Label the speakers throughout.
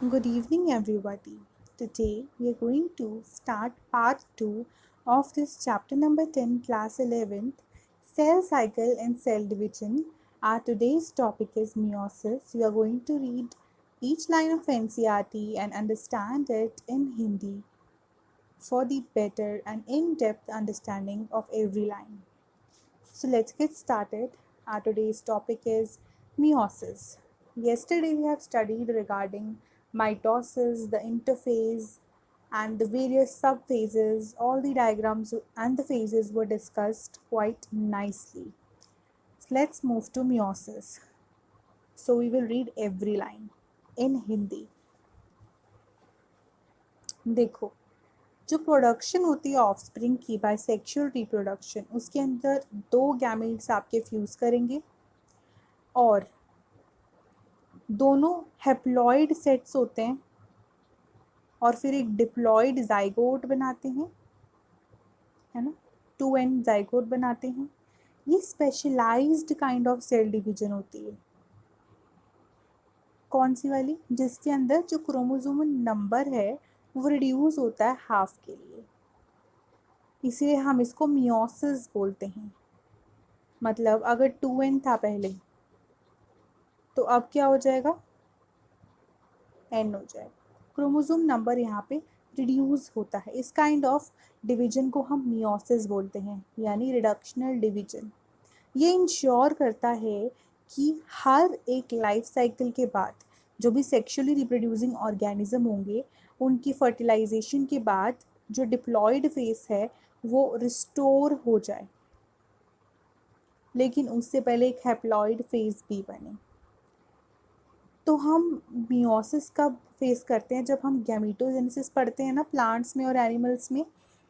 Speaker 1: Good evening, everybody. Today we are going to start part 2 of this chapter number 10, class 11th, cell cycle and cell division. Our today's topic is meiosis. We are going to read each line of NCERT and understand it in Hindi for the better and in depth understanding of every line. So let's get started. Our today's topic is meiosis. Yesterday we have studied regarding mitosis, the interphase, and the various subphases. All the diagrams and the phases were discussed quite nicely. So let's move to meiosis. So we will read every line in Hindi. देखो, जो production होती है offspring की by sexual reproduction, उसके अंदर दो gametes आपके fuse करेंगे और दोनों हैप्लॉइड सेट्स होते हैं और फिर एक डिप्लॉइड जाइगोट बनाते हैं, है ना, 2n जाइगोट बनाते हैं। ये specialized kind of cell division होती है। कौन सी वाली? जिसके अंदर जो क्रोमोसोमल नंबर है वो रिड्यूस होता है हाफ के लिए, इसलिए हम इसको मियोसिस बोलते हैं। मतलब अगर 2n था पहले तो अब क्या हो जाएगा? n हो जाएगा। क्रोमोसोम नंबर यहाँ पे रिड्यूस होता है। इस काइंड ऑफ डिवीजन को हम मियोसिस बोलते हैं, यानी रिडक्शनल डिवीजन। ये इंश्योर करता है कि हर एक लाइफ साइकिल के बाद जो भी सेक्सुअली रिप्रोड्यूसिंग ऑर्गेनिज्म होंगे, उनकी फर्टिलाइजेशन के बाद जो डिप्लॉयड फेस है वो रिस्टोर हो जाए, लेकिन उससे पहले एक हैप्लॉइड फेज भी बने। तो हम मियोसिस कब फेस करते हैं? जब हम गैमीटोजेनेसिस पढ़ते हैं ना, प्लांट्स में और एनिमल्स में,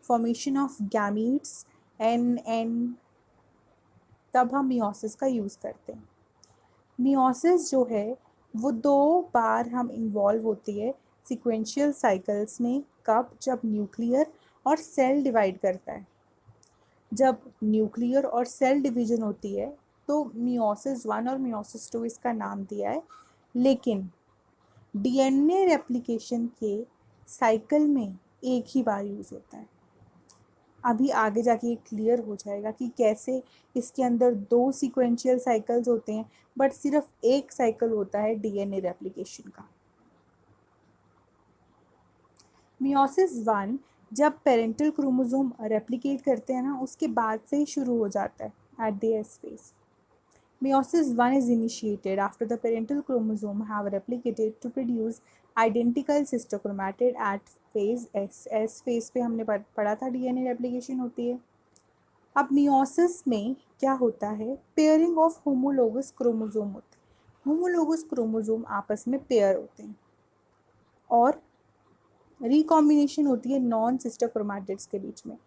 Speaker 1: फॉर्मेशन ऑफ गैमीट्स, एन, तब हम मियोसिस का यूज़ करते हैं। मियोसिस जो है वो दो बार हम इन्वॉल्व होती है सिक्वेंशियल साइकिल्स में। कब? जब न्यूक्लियर और सेल डिवाइड करता है। जब न्यूक्लियर और सेल डिवीजन होती है तो मियोसिस 1 और मियोसिस 2 इसका नाम दिया है, लेकिन डीएनए रेप्लिकेशन के साइकिल में एक ही बार यूज़ होता है। अभी आगे जाके ये क्लियर हो जाएगा कि कैसे इसके अंदर दो सीक्वेंशियल साइकिल्स होते हैं बट सिर्फ एक साइकिल होता है डीएनए रेप्लिकेशन का। मियोसिस 1 जब पेरेंटल क्रोमोसोम रेप्लिकेट करते हैं ना, उसके बाद से ही शुरू हो जाता है, at the S phase. Meiosis 1 is initiated after the parental chromosome have replicated to produce identical cystochromatid at phase S. S phase पे हमने पढ़ा था डीएनए रेप्लिकेशन होती है। अब मियोसिस में क्या होता है? पेयरिंग ऑफ होमोलोगस क्रोमोसोम होते हैं। होमोलोगस क्रोमोसोम आपस में पेयर होते हैं और रिकॉम्बिनेशन होती है नॉन सिस्टर क्रोमैटिड्स के बीच में।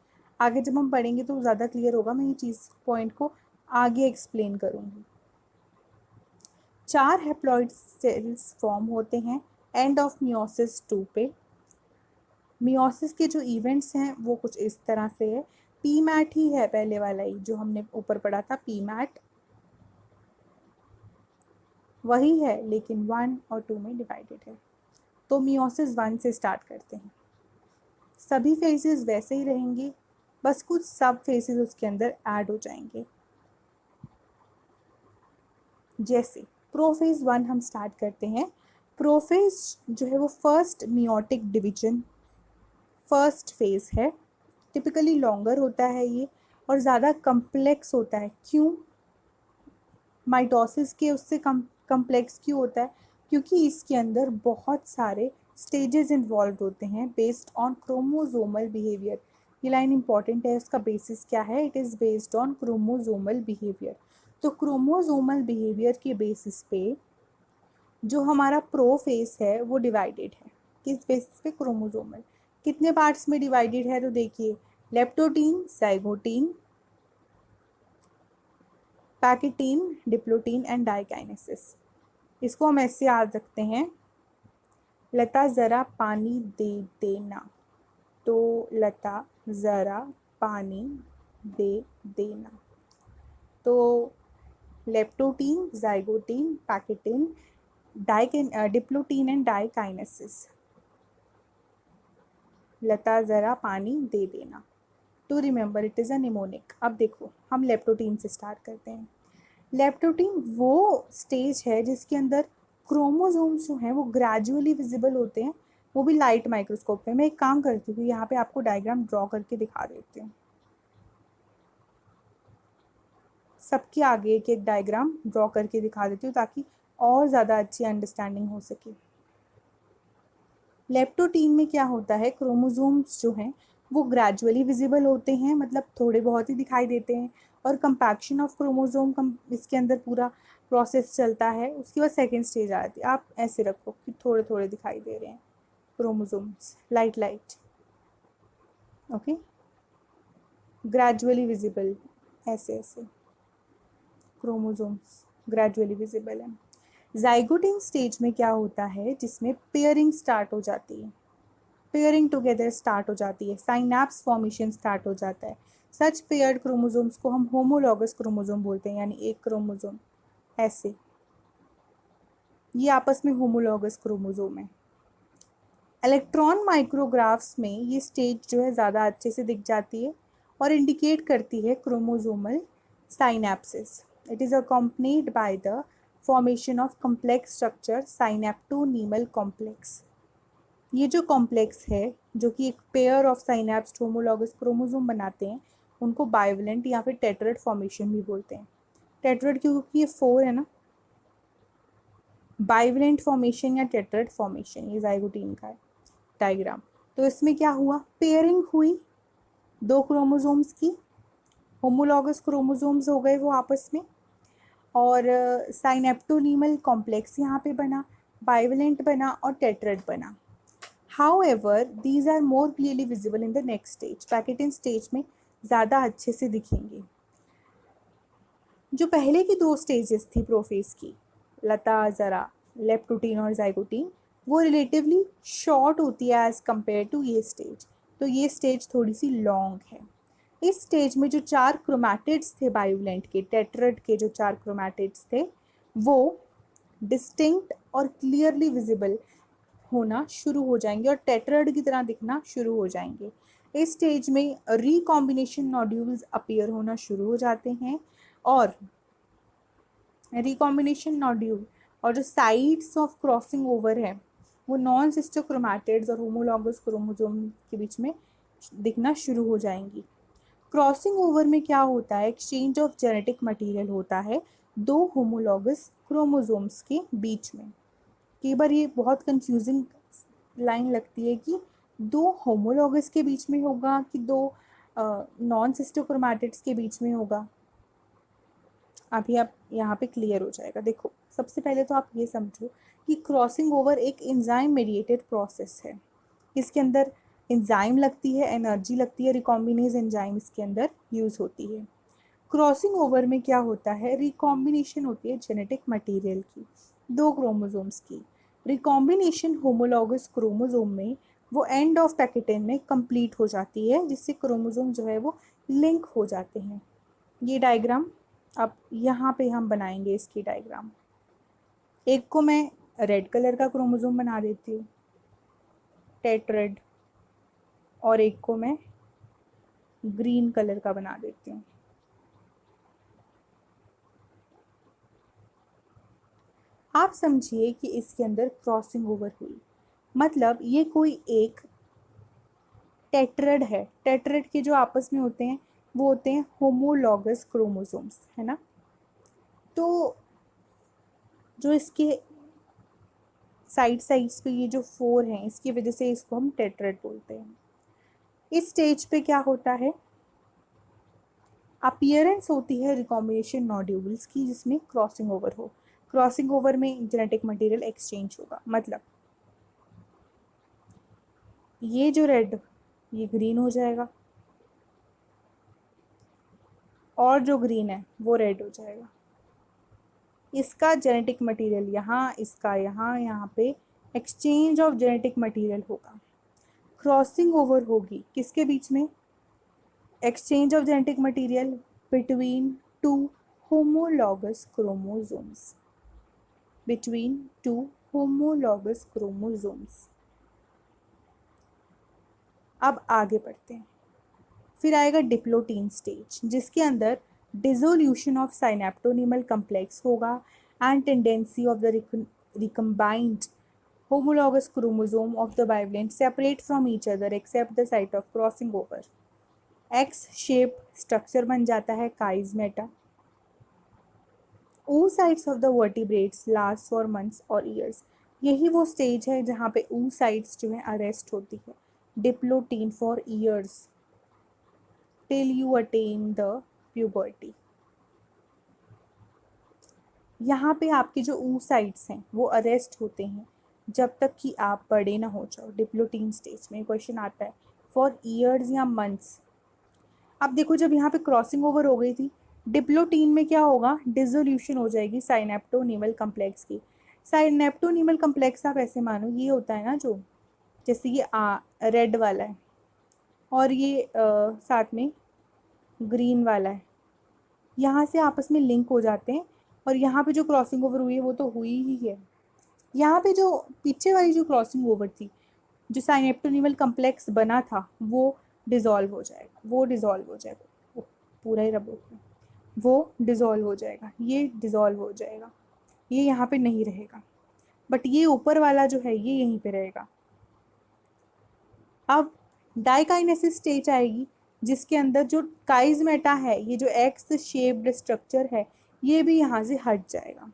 Speaker 1: आगे जब हम पढ़ेंगे तो ज़्यादा क्लियर होगा, मैं ये चीज़ पॉइंट को आगे एक्सप्लेन करूँगी। 4 हैप्लॉइड सेल्स फॉर्म होते हैं एंड ऑफ मियोसिस 2 पे। मियोसिस के जो इवेंट्स हैं वो कुछ इस तरह से है। पी मैट ही है पहले वाला ही जो हमने ऊपर पढ़ा था, पी मैट वही है, लेकिन 1 और 2 में डिवाइडेड है। तो मियोसिस 1 से स्टार्ट करते हैं। सभी फेजेस वैसे ही रहेंगे, बस कुछ सब फेजेस उसके अंदर ऐड हो जाएंगे। जैसे प्रोफेज 1 हम स्टार्ट करते हैं। प्रोफेज जो है वो first meiotic division, first phase है। टिपिकली लॉन्गर होता है ये और ज़्यादा कम्प्लेक्स होता है। क्यों? माइटोसिस के उससे कम्प्लेक्स क्यों होता है? क्योंकि इसके अंदर बहुत सारे स्टेजेस इन्वॉल्व होते हैं बेस्ड ऑन क्रोमोसोमल बिहेवियर। ये लाइन इंपॉर्टेंट है, इसका बेसिस क्या है? It is based on chromosomal behaviour. तो क्रोमोसोमल बिहेवियर के बेसिस पे जो हमारा प्रोफेस है वो डिवाइडेड है। किस बेसिस पे? क्रोमोसोमल। कितने पार्ट्स में डिवाइडेड है? तो देखिए, leptotene, zygotene, pachytene, diplotene and diakinesis. इसको हम ऐसे याद रखते हैं, लता ज़रा पानी दे देना। तो लता ज़रा पानी दे देना। तो leptotene, zygotene, pachytene, diplotene and diakinesis. Lata ज़रा पानी दे देना। To remember it is a mnemonic. अब देखो हम लेप्टोटीन से स्टार्ट करते हैं। लेप्टोटीन वो स्टेज है जिसके अंदर क्रोमोसोम्स जो हैं वो ग्रेजुअली विजिबल होते हैं, वो भी लाइट माइक्रोस्कोप में। मैं एक काम करती हूँ, यहाँ पे आपको डायग्राम ड्रॉ करके दिखा देती हूँ। सबके आगे एक एक डायग्राम ड्रॉ करके दिखा देती हूँ ताकि और ज़्यादा अच्छी अंडरस्टैंडिंग हो सके। लेप्टोटीन में क्या होता है, क्रोमोसोम्स जो हैं वो ग्रेजुअली विजिबल होते हैं, मतलब थोड़े बहुत ही दिखाई देते हैं, और कंपैक्शन ऑफ क्रोमोसोम इसके अंदर पूरा प्रोसेस चलता है। उसके बाद सेकेंड स्टेज आती है। आप ऐसे रखो कि थोड़े थोड़े दिखाई दे रहे हैं chromosomes, light light, okay, gradually visible, ऐसे ऐसे क्रोमोसोम्स ग्रेजुअली विजिबल है। जाइगोटिन स्टेज में क्या होता है, जिसमें पेयरिंग स्टार्ट हो जाती है, पेयरिंग टुगेदर स्टार्ट हो जाती है, साइनैप्स फॉर्मेशन स्टार्ट हो जाता है। सच पेयर्ड क्रोमोसोम्स को हम होमोलॉगस क्रोमोसोम बोलते हैं, यानी एक क्रोमोसोम ऐसे, ये आपस में होमोलॉगस क्रोमोसोम है। इलेक्ट्रॉन माइक्रोग्राफ्स में ये स्टेज जो है ज़्यादा अच्छे से दिख जाती है और इंडिकेट करती है chromosomal synapsis. It is accompanied by the formation of complex structure synaptonemal complex. ये जो कॉम्प्लेक्स है जो कि एक pair of synapsed homologous chromosome बनाते हैं, उनको बाइवेलेंट या फिर टेट्राड फॉर्मेशन भी बोलते हैं। टेट्राड क्योंकि ये 4 है ना, बाइवेलेंट फॉर्मेशन या टेट्राड फॉर्मेशन, ये जाइगोटीन का है डायग्राम। तो इसमें क्या हुआ, पेयरिंग हुई दो क्रोमोसोम्स की, होमोलॉगस क्रोमोसोम्स हो गए वो आपस में, और साइनेप्टोनीमल कॉम्प्लेक्स यहाँ पे बना, बाइवेलेंट बना और टेट्राड बना। However, these are more clearly visible in the next stage. Pachytene stage में ज़्यादा अच्छे से दिखेंगे। जो पहले की 2 स्टेजेस थी प्रोफेज की, लता ज़रा, लेप्टोटीन और जाइगोटीन, वो रिलेटिवली शॉर्ट होती है एज कम्पेयर टू ये स्टेज। तो ये स्टेज थोड़ी सी लॉन्ग है। इस स्टेज में जो 4 क्रोमैटिड्स थे बायोलेंट के, टेट्राड के जो 4 क्रोमैटिड्स थे, वो डिस्टिंक्ट और क्लियरली विजिबल होना शुरू हो जाएंगे और टेट्राड की तरह दिखना शुरू हो जाएंगे। इस स्टेज में रिकॉम्बिनेशन नोड्यूल्स अपीयर होना शुरू हो जाते हैं, और रिकॉम्बिनेशन नोड्यूल और जो साइट्स ऑफ क्रॉसिंग ओवर है वो नॉन सिस्टर क्रोमैटिड्स और होमोलॉगस क्रोमोसोम के बीच में दिखना शुरू हो जाएंगी। क्रॉसिंग ओवर में क्या होता है, एक्सचेंज ऑफ जेनेटिक मटेरियल होता है दो होमोलॉगस क्रोमोसोम्स के बीच में। कई बार ये बहुत कंफ्यूजिंग लाइन लगती है कि दो होमोलॉगस के बीच में होगा कि दो नॉन सिस्टर क्रोमैटिड्स के बीच में होगा। अभी आप यहाँ पे क्लियर हो जाएगा। देखो सबसे पहले तो आप ये समझो कि क्रॉसिंग ओवर एक एंजाइम मेडिएटेड प्रोसेस है। इसके अंदर एंजाइम लगती है, एनर्जी लगती है, रिकॉम्बिनेज एंजाइम इसके अंदर यूज़ होती है। क्रॉसिंग ओवर में क्या होता है, रिकॉम्बिनेशन होती है जेनेटिक मटेरियल की, दो क्रोमोसोम्स की। रिकॉम्बिनेशन होमोलॉगस क्रोमोसोम में वो एंड ऑफ पैकेटिन में कंप्लीट हो जाती है, जिससे क्रोमोसोम जो है वो लिंक हो जाते हैं। ये डायग्राम अब यहाँ पे हम बनाएंगे इसकी डायग्राम। एक को मैं रेड कलर का क्रोमोसोम बना देती हूँ, टेट्राड, और एक को मैं ग्रीन कलर का बना देती हूँ। आप समझिए कि इसके अंदर क्रॉसिंग ओवर हुई, मतलब ये कोई एक टेट्राड है। टेट्राड के जो आपस में होते हैं वो होते हैं होमोलॉगस क्रोमोसोम्स, है ना। तो जो इसके साइड्स पे ये जो 4 हैं, इसकी वजह से इसको हम टेट्राड बोलते हैं। इस स्टेज पे क्या होता है, अपीयरेंस होती है रिकॉम्बिनेशन नोड्यूल्स की, जिसमें क्रॉसिंग ओवर हो। क्रॉसिंग ओवर में जेनेटिक मटेरियल एक्सचेंज होगा, मतलब ये जो रेड ये ग्रीन हो जाएगा और जो ग्रीन है वो रेड हो जाएगा। इसका जेनेटिक मटेरियल यहाँ, इसका यहाँ, यहाँ पे एक्सचेंज ऑफ जेनेटिक मटेरियल होगा। क्रॉसिंग ओवर होगी किसके बीच में, exchange of genetic material between two homologous chromosomes. between two homologous chromosomes. अब आगे बढ़ते हैं। फिर आएगा डिप्लोटीन स्टेज, जिसके अंदर डिसोल्यूशन ऑफ साइनेप्टोनिमल कम्प्लेक्स होगा and tendency of the recombined homologous chromosome of the bivalent separate from each other except the site of crossing over. X shape structure बन जाता है काइजमेटा. oocytes of the vertebrates last for months और years. यही वो stage है जहाँ पे oocytes जो है अरेस्ट होती है. Diplotene for years till you attain the puberty. यहाँ पे आपके जो oocytes हैं वो अरेस्ट होते हैं जब तक कि आप बड़े ना हो जाओ. डिप्लोटीन स्टेज में क्वेश्चन आता है फॉर ईयर्स या मंथ्स. अब देखो जब यहाँ पे क्रॉसिंग ओवर हो गई थी, डिप्लोटीन में क्या होगा, डिसोल्यूशन हो जाएगी साइनेप्टोनिमल कम्प्लेक्स की. साइनेप्टोनिमल कम्प्लेक्स आप ऐसे मानो ये होता है ना, जो जैसे ये रेड वाला है और ये साथ में ग्रीन वाला है, यहाँ से आपस में लिंक हो जाते हैं. और यहाँ पे जो क्रॉसिंग ओवर हुई है वो तो हुई ही है. यहाँ पे जो पीछे वाली जो क्रॉसिंग ओवर थी, जो साइनेप्टोनिमल कम्प्लेक्स बना था, वो डिज़ोल्व हो जाएगा. वो पूरा ही रब होगा, वो डिज़ोल्व हो जाएगा. ये डिज़ोल्व हो जाएगा, ये यहाँ पे नहीं रहेगा, बट ये ऊपर वाला जो है ये यहीं पे रहेगा. अब डाइकाइनेसिस स्टेज आएगी, जिसके अंदर जो काइजमेटा है, ये जो एक्स शेप्ड स्ट्रक्चर है, ये भी यहाँ से हट जाएगा.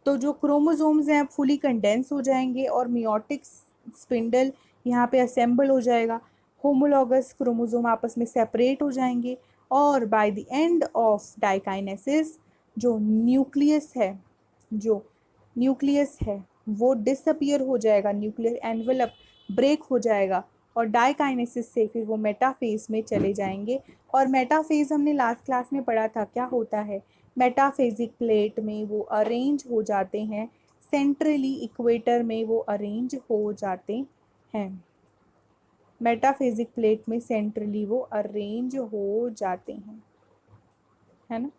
Speaker 1: तो जो क्रोमोसोम्स हैं फुली कंडेंस हो जाएंगे और मियोटिक स्पिंडल यहाँ पे असेंबल हो जाएगा. होमोलॉगस क्रोमोसोम आपस में सेपरेट हो जाएंगे और by the end of diakinesis जो न्यूक्लियस है वो डिसअपियर हो जाएगा. न्यूक्लियर एनवेलप ब्रेक हो जाएगा और डाइकाइनेसिस से फिर वो मेटाफेज में चले जाएंगे. और मेटाफेज हमने लास्ट क्लास में पढ़ा था क्या होता है. मेटाफेजिक प्लेट में वो अरेंज हो जाते हैं, सेंट्रली इक्वेटर में वो अरेंज हो जाते हैं. मेटाफेजिक प्लेट में सेंट्रली वो अरेंज हो जाते हैं, है ना.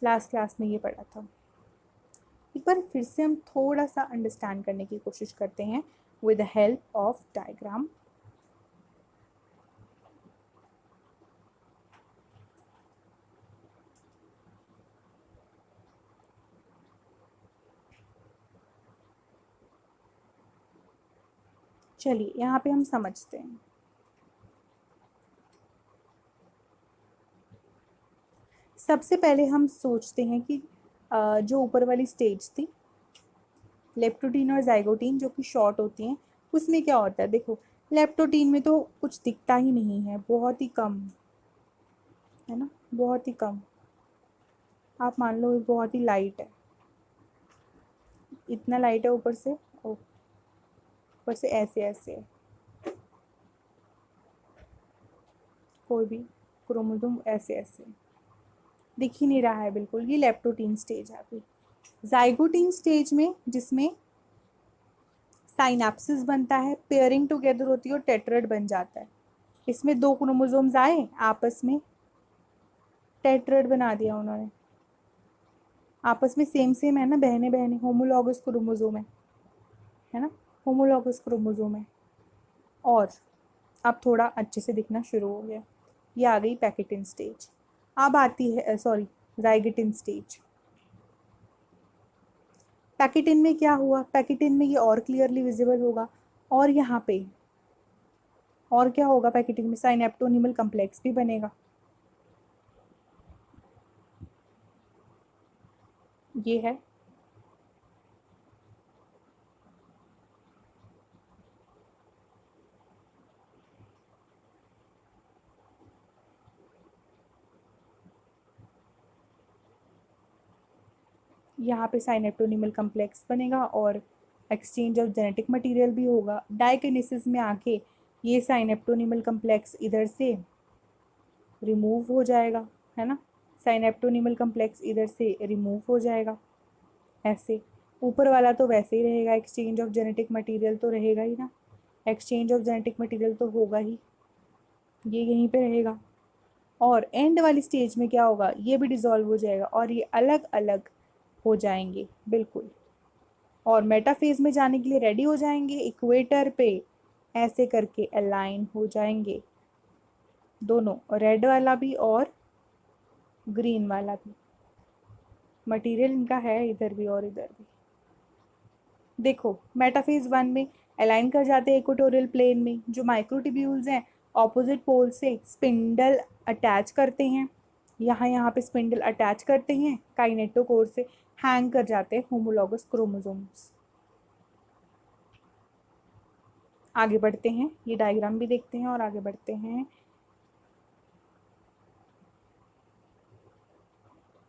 Speaker 1: लास्ट क्लास में ये पढ़ा था. एक बार फिर से हम थोड़ा सा अंडरस्टैंड करने की कोशिश करते हैं with the help of diagram. चलिए यहाँ पे हम समझते हैं. सबसे पहले हम सोचते हैं कि जो ऊपर वाली स्टेज थी लेप्टोटीन और जाइगोटीन जो कि शॉर्ट होती हैं, उसमें क्या होता है. देखो लेप्टोटीन में तो कुछ दिखता ही नहीं है, बहुत ही कम है ना, बहुत ही कम. आप मान लो बहुत ही लाइट है, इतना लाइट है. ऊपर से ऐसे ऐसे है, कोई भी क्रोमोसोम ऐसे ऐसे दिख ही नहीं रहा है बिल्कुल. ये लेप्टोटीन स्टेज है. अभी जाइगोटीन स्टेज में जिसमें साइनेप्सिस बनता है, पेयरिंग टुगेदर होती है और टेट्राड बन जाता है. इसमें दो क्रोमोसोम्स आए, आपस में टेट्राड बना दिया उन्होंने. आपस में सेम है ना, बहने बहने. होमोलॉगस क्रोमोसोम है ना, होमोलॉगस क्रोमोसोम है. और अब थोड़ा अच्छे से दिखना शुरू हो गया. ये आ गई पैकेटिन स्टेज. अब आती है जाइगोटिन स्टेज. पैकेटिन में क्या हुआ, पैकेटिन में ये और क्लियरली विजिबल होगा. और यहाँ पे और क्या होगा, पैकेटिन में साइनेप्टोनिमल कम्प्लेक्स भी बनेगा. ये है. यहाँ पे साइनेप्टोनिमल कम्प्लेक्स बनेगा और एक्सचेंज ऑफ जेनेटिक मटेरियल भी होगा. डाइकिनेसिस में आके ये साइनेप्टोनिमल कम्प्लेक्स इधर से रिमूव हो जाएगा, है ना. साइनेप्टोनिमल कम्प्लेक्स इधर से रिमूव हो जाएगा ऐसे. ऊपर वाला तो वैसे ही रहेगा, एक्सचेंज ऑफ जेनेटिक मटेरियल तो रहेगा ही ना, एक्सचेंज ऑफ जेनेटिक मटेरियल तो होगा ही, ये यहीं पे रहेगा. और एंड वाली स्टेज में क्या होगा, ये भी डिसॉल्व हो जाएगा और ये अलग अलग हो जाएंगे बिल्कुल, और मेटाफेज में जाने के लिए रेडी हो जाएंगे, इक्वेटर पे ऐसे करके अलाइन हो जाएंगे दोनों, रेड वाला भी और ग्रीन वाला भी। मटेरियल इनका है इधर भी और इधर भी। देखो मेटाफेज 1 में अलाइन कर जाते हैं इक्वेटोरियल प्लेन में, जो माइक्रोट्यूब्यूल्स हैं ऑपोजिट पोल से स्पिंडल अटैच करते हैं, यहाँ यहाँ पे स्पिंडल अटैच करते हैं काइनेटोकोर से, हैंग कर जाते हैं होमोलॉगस क्रोमोसोम्स। आगे बढ़ते हैं, ये डायग्राम भी देखते हैं और आगे बढ़ते हैं।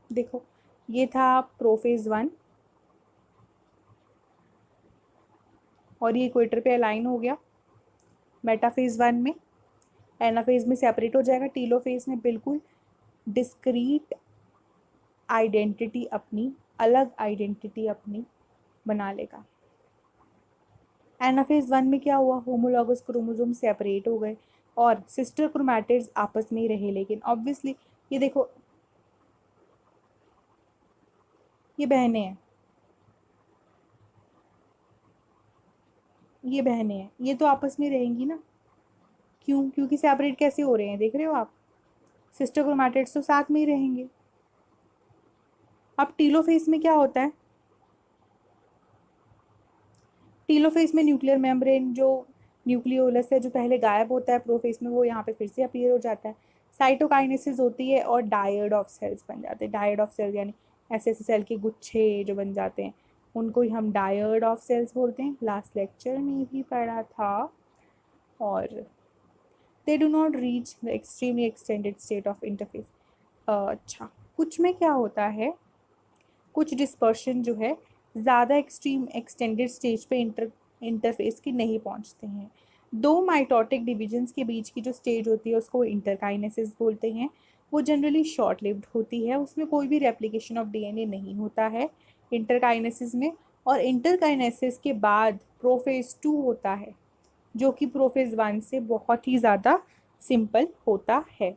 Speaker 1: देखो ये था प्रोफेज 1 और ये इक्वेटर पे अलाइन हो गया मेटाफेज 1 में। एनाफेज में सेपरेट हो जाएगा, टीलोफेज में बिल्कुल डिस्क्रीट आइडेंटिटी अपनी, अलग आइडेंटिटी अपनी बना लेगा। एनाफेज 1 में क्या हुआ, होमोलॉगस क्रोमोसोम सेपरेट हो गए और सिस्टर क्रोमैटिड्स आपस में ही रहे, लेकिन ऑब्वियसली ये देखो ये बहनें हैं, ये बहनें हैं, ये तो आपस में रहेंगी ना, क्यों, क्योंकि सेपरेट कैसे हो रहे हैं देख रहे हो आप, सिस्टर क्रोमैटिड्स तो साथ में ही रहेंगे। अब टीलोफेज में क्या होता है, टीलोफेज में न्यूक्लियर मेम्ब्रेन जो न्यूक्लियोलस है जो पहले गायब होता है प्रोफेज में, वो यहाँ पे फिर से अपीयर हो जाता है, साइटोकाइनेसिस होती है और डायड ऑफ सेल्स बन जाते हैं। डायड ऑफ सेल्स यानी ऐसे ऐसे सेल के गुच्छे जो बन जाते हैं उनको ही हम डायड ऑफ सेल्स बोलते हैं, लास्ट लेक्चर में भी पढ़ा था। और they do not reach the extremely extended state of interface. अच्छा, कुछ में क्या होता है, कुछ डिस्पर्शन जो है ज़्यादा एक्सट्रीम एक्सटेंडेड स्टेज पे इंटरफेस की नहीं पहुंचते हैं। दो माइटोटिक डिविजन्स के बीच की जो स्टेज होती है उसको इंटरकाइनेसिस बोलते हैं। वो जनरली शॉर्ट लिव्ड होती है, उसमें कोई भी रेप्लिकेशन ऑफ डीएनए नहीं होता है इंटरकाइनेसिस में। और इंटरकाइनेसिस के बाद प्रोफेज 2 होता है जो कि प्रोफेज 1 से बहुत ही ज़्यादा सिंपल होता है।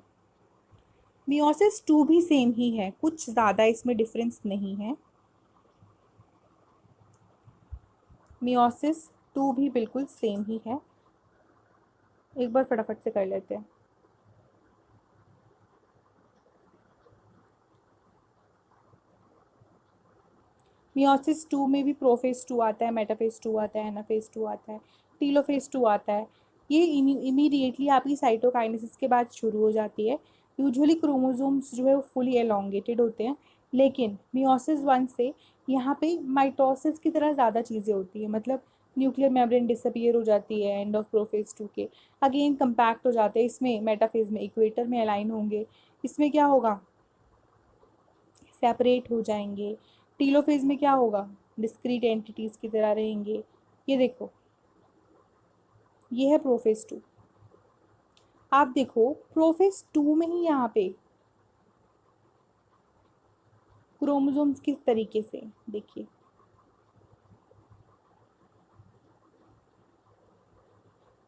Speaker 1: मियोसिस 2 भी सेम ही है, कुछ ज़्यादा इसमें डिफरेंस नहीं है। मियोसिस 2 भी बिल्कुल सेम ही है, एक बार फटाफट से कर लेते हैं। मियोसिस 2 में भी प्रोफेज 2 आता है, मेटाफेज 2 आता है, एनाफेज 2 आता है, टीलोफेज 2 आता है। ये इमीडिएटली आपकी साइटोकाइनेसिस के बाद शुरू हो जाती है। यूजुअली क्रोमोसोम्स जो है वो फुली एलोंगेटेड होते हैं, लेकिन मियोसिस 1 से यहाँ पे माइटोसिस की तरह ज़्यादा चीज़ें होती है, मतलब न्यूक्लियर मेम्ब्रेन डिसअपियर हो जाती है एंड ऑफ प्रोफेज 2 के, अगेन कंपैक्ट हो जाते हैं। इसमें मेटाफेज में इक्वेटर में अलाइन होंगे, इसमें क्या होगा, सेपरेट हो जाएंगे। टीलोफेज में क्या होगा, डिस्क्रीट एंटिटीज की तरह रहेंगे। ये देखो ये है प्रोफेज 2। आप देखो प्रोफेज 2 में ही यहाँ पे क्रोमोसोम्स किस तरीके से, देखिए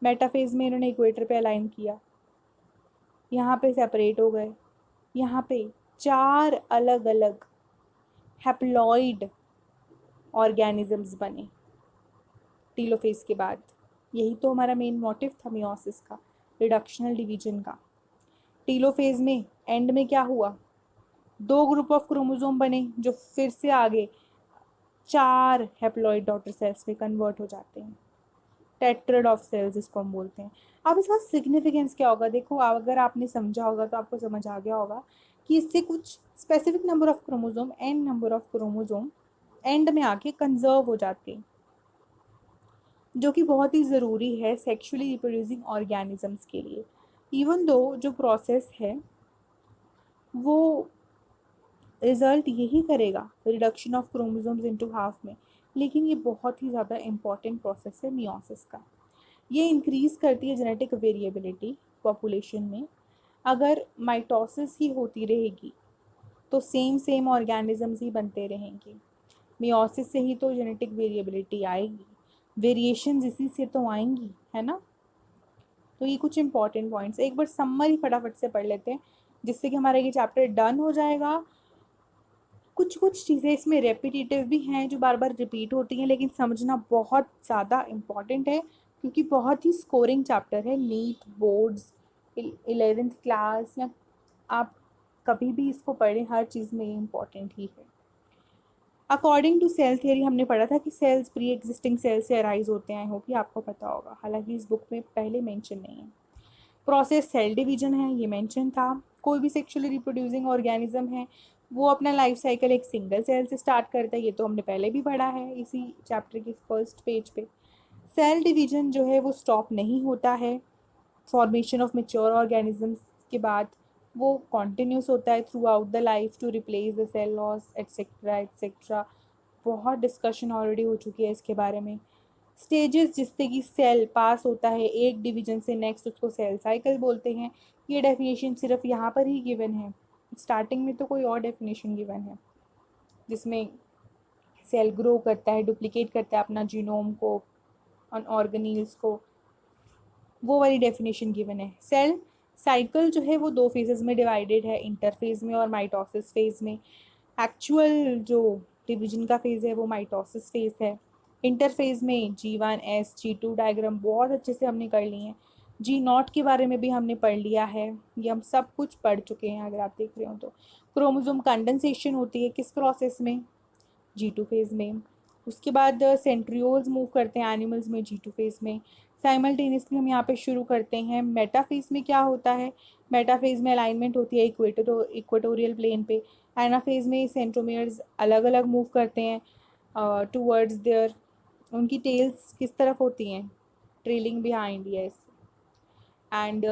Speaker 1: मेटाफेज में इन्होंने इक्वेटर पे अलाइन किया, यहाँ पे सेपरेट हो गए, यहाँ पे 4 अलग अलग हैप्लॉइड ऑर्गेनिजम्स बने टीलोफेज के बाद। यही तो हमारा मेन मोटिव था मियोसिस का, रिडक्शनल डिवीजन का। टीलोफेज में एंड में क्या हुआ, 2 ग्रुप ऑफ क्रोमोसोम बने जो फिर से आगे 4 हैप्लॉइड डॉटर सेल्स में कन्वर्ट हो जाते हैं, टेट्राड ऑफ सेल्स इसको हम बोलते हैं। अब इसका सिग्निफिकेंस क्या होगा, देखो अगर आपने समझा होगा तो आपको समझ आ गया होगा कि इससे कुछ specific number of chromosome, N number of chromosome end में आके कंजर्व हो जाते हैं, जो कि बहुत ही ज़रूरी है सेक्सुअली रिप्रोड्यूसिंग ऑर्गेनिजम्स के लिए। इवन दो जो प्रोसेस है वो रिजल्ट यही करेगा reduction of chromosomes into half में, लेकिन ये बहुत ही ज़्यादा इंपॉर्टेंट प्रोसेस है मियोसिस का। ये इंक्रीज करती है जेनेटिक वेरिएबिलिटी पॉपुलेशन में। अगर माइटोसिस ही होती रहेगी तो सेम सेम ऑर्गेनिजम्स ही बनते रहेंगे, मियोसिस से ही तो जेनेटिक वेरिएबिलिटी आएगी, वेरिएशंस इसी से तो आएंगी, है ना। तो ये कुछ इंपॉर्टेंट पॉइंट्स एक बार समरी फटाफट से पढ़ लेते हैं। जिससे कि हमारा ये चैप्टर डन हो जाएगा। कुछ कुछ चीज़ें इसमें रेपिटेटिव भी हैं जो बार बार रिपीट होती हैं, लेकिन समझना बहुत ज़्यादा इम्पॉर्टेंट है क्योंकि बहुत ही स्कोरिंग चैप्टर है। नीट, बोर्ड्स, 11th क्लास, या आप कभी भी इसको पढ़ें, हर चीज़ में ये इम्पॉर्टेंट ही है। अकॉर्डिंग टू सेल थियरी हमने पढ़ा था कि सेल्स प्री एग्जिस्टिंग सेल से अराइज होते हैं, होगी आपको पता होगा, हालांकि इस बुक में पहले मेंशन नहीं है। प्रोसेस सेल डिवीजन है, ये मेंशन था। कोई भी सेक्सुअली रिप्रोड्यूसिंग ऑर्गेनिज्म है वो अपना लाइफ साइकिल एक सिंगल सेल से स्टार्ट करता है, ये तो हमने पहले भी पढ़ा है इसी चैप्टर के फर्स्ट पेज पे। सेल डिवीजन जो है वो स्टॉप नहीं होता है फॉर्मेशन ऑफ मेच्योर ऑर्गेनिजम्स के बाद, वो कॉन्टिन्यूस होता है throughout the life to replace the cell loss etcetera etcetera. बहुत डिस्कशन ऑलरेडी हो चुकी है इसके बारे में। स्टेजेस जिससे कि सेल पास होता है एक डिवीजन से नेक्स्ट, उसको सेल साइकिल बोलते हैं। ये डेफिनेशन सिर्फ यहाँ पर ही गिवन है, स्टार्टिंग में तो कोई और डेफिनेशन गिवन है जिसमें सेल ग्रो करता है, डुप्लीकेट करता है अपना जीनोम को, ऑर्गेनील्स को, वो वाली डेफिनेशन गिवन है। सेल साइकिल जो है वो दो फेजेस में डिवाइडेड है, इंटरफेज में और माइटोसिस फेज में। एक्चुअल जो डिवीजन का फेज है वो माइटोसिस फेज है। इंटरफेज में G1S G2 डायग्राम बहुत अच्छे से हमने कर ली हैं। G0 के बारे में भी हमने पढ़ लिया है, ये हम सब कुछ पढ़ चुके हैं अगर आप देख रहे हो तो। क्रोमोसोम कंडेंसेशन होती है किस प्रोसेस में, G2 फेज में। उसके बाद सेंट्रियोल्स मूव करते हैं एनिमल्स में G2 फेज में। साइमल्टेनियसली हम यहाँ पे शुरू करते हैं। मेटाफेज में क्या होता है, मेटाफेज में अलाइनमेंट होती है इक्वेटोरियल प्लेन पे। एनाफेज में सेंट्रोमियर्स अलग अलग मूव करते हैं टूवर्ड्स देयर, उनकी टेल्स किस तरफ होती हैं, trailing behind, yes. And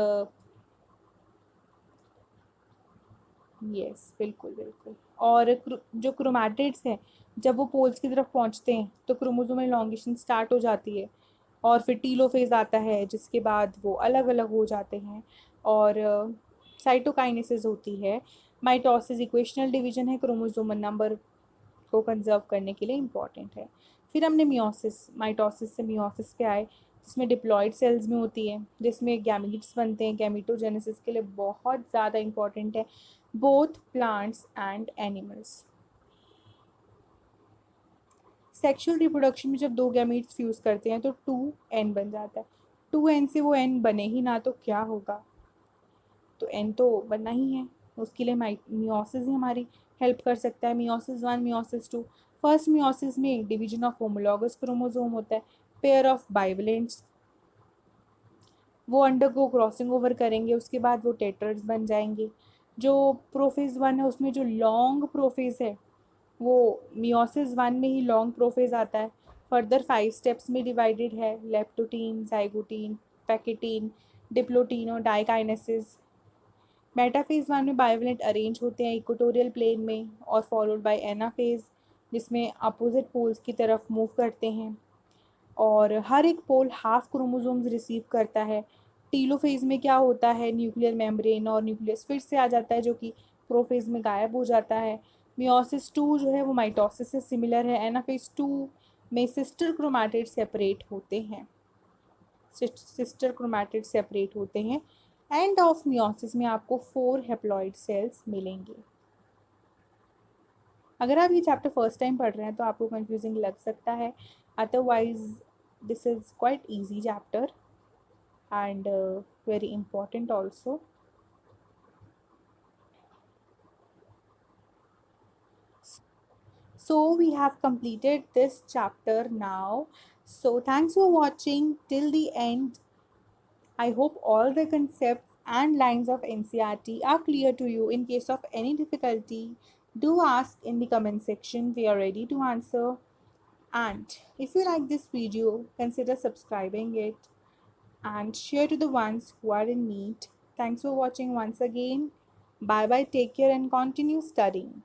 Speaker 1: yes, बिल्कुल बिल्कुल। और जो क्रोमैटिड्स हैं जब वो पोल्स की तरफ पहुंचते हैं तो क्रोमोसोम एलॉन्गेशन स्टार्ट हो जाती है और फिर टीलोफेज आता है जिसके बाद वो अलग अलग हो जाते हैं और साइटोकाइनेसिस होती है। माइटोसिस इक्वेशनल डिवीजन है, क्रोमोसोमल नंबर को कंजर्व करने के लिए इम्पॉर्टेंट है। फिर हमने मियोसिस, माइटोसिस से मियोसिस पे आए जिसमें डिप्लॉयड सेल्स में होती है, जिसमें गैमीट्स बनते हैं। गैमीटोजेनेसिस के लिए बहुत ज़्यादा इम्पॉर्टेंट है both plants and animals. Sexual reproduction में जब दो गैमीट्स फ्यूज करते हैं तो 2n बन जाता है। 2n से वो n बने ही ना तो क्या होगा, तो n तो बनना ही है, उसके लिए मियोसिस ही हमारी हेल्प कर सकता है। Meiosis 1, meiosis 2। फर्स्ट मियोसिस में डिवीजन ऑफ होमोलॉगस क्रोमोसोम होता है, पेयर ऑफ बाइवलेंट्स, वो अंडरगो क्रॉसिंग ओवर करेंगे, उसके बाद वो टेट्राड्स बन जाएंगे। जो प्रोफेज 1 है उसमें जो लॉन्ग प्रोफेज है वो मियोसिस 1 में ही लॉन्ग प्रोफेज आता है। फर्दर 5 स्टेप्स में डिवाइडेड है, लेप्टोटीन, जाइगोटीन, पैकेटीन, डिप्लोटीन और डाइकाइनेसिस। मेटाफेज 1 में बायोवेलेंट अरेंज होते हैं इक्वेटोरियल प्लेन में और फॉलोड बाय एनाफेज जिसमें अपोजिट पोल्स की तरफ मूव करते हैं और हर एक पोल हाफ क्रोमोसोम्स रिसीव करता है। टीलोफेज में क्या होता है, न्यूक्लियर मेम्ब्रेन और न्यूक्लियस फिर से आ जाता है जो कि प्रोफेज में गायब हो जाता है। मियोसिस 2 जो है वो माइटोसिस से सिमिलर है। एनाफेज 2 में सिस्टर क्रोमैटिड सेपरेट होते हैं, सिस्टर क्रोमैटिड सेपरेट होते हैं। एंड ऑफ मियोसिस में आपको 4 हेप्लॉइड सेल्स मिलेंगे। अगर आप ये चैप्टर फर्स्ट टाइम पढ़ रहे हैं तो आपको कंफ्यूजिंग लग सकता है, otherwise this is quite easy chapter and very important also. So we have completed this chapter now. So thanks for watching till the end. I hope all the concepts and lines of NCERT are clear to you. In case of any difficulty, do ask in the comment section. We are ready to answer. And if you like this video, consider subscribing it and share to the ones who are in need. Thanks for watching once again. Bye bye, take care, and continue studying.